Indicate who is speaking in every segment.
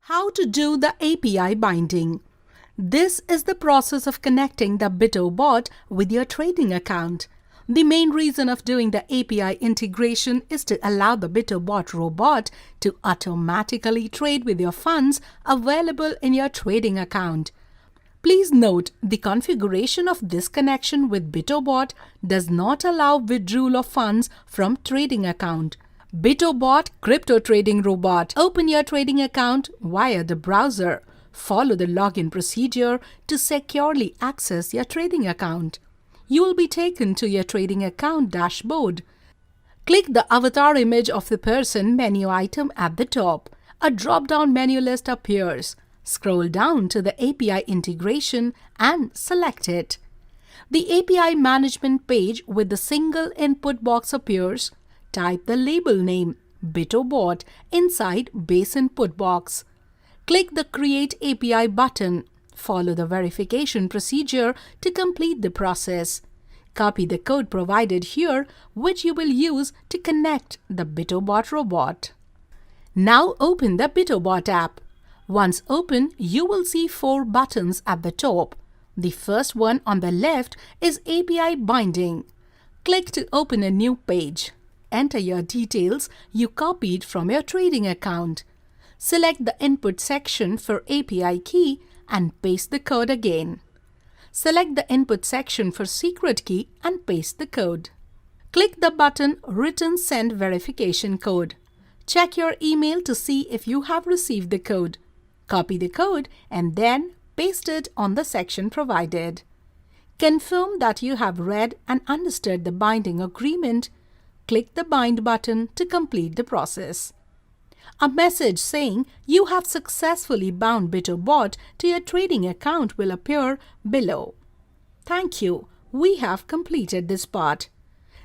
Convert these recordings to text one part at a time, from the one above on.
Speaker 1: How to do the API binding. This is the process of connecting the BITOBOT with your trading account. The main reason of doing the API integration is to allow the BITOBOT robot to automatically trade with your funds available in your trading account. Please note, the configuration of this connection with BITOBOT does not allow withdrawal of funds from trading account. BITOBOT Crypto Trading Robot. Open your trading account via the browser. Follow the login procedure to securely access your trading account. You will be taken to your trading account dashboard. Click the avatar image of the person menu item at the top. A drop-down menu list appears. Scroll down to the API integration and select it. The API management page with the single input box appears. Type the label name BITOBOT inside base input box. Click the Create API button. Follow the verification procedure to complete the process. Copy the code provided here, which you will use to connect the BITOBOT robot. Now open the BITOBOT app. Once open, you will see 4 buttons at the top. The first one on the left is API binding. Click to open a new page. Enter your details you copied from your trading account. Select the input section for API key and paste the code again. Select the input section for secret key and paste the code. Click the button Return Send Verification Code. Check your email to see if you have received the code. Copy the code and then paste it on the section provided. Confirm that you have read and understood the binding agreement. Click the Bind button to complete the process. A message saying you have successfully bound BITOBOT to your trading account will appear below. Thank you. We have completed this part.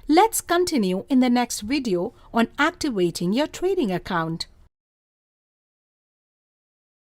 Speaker 1: Let's continue in the next video on activating your trading account.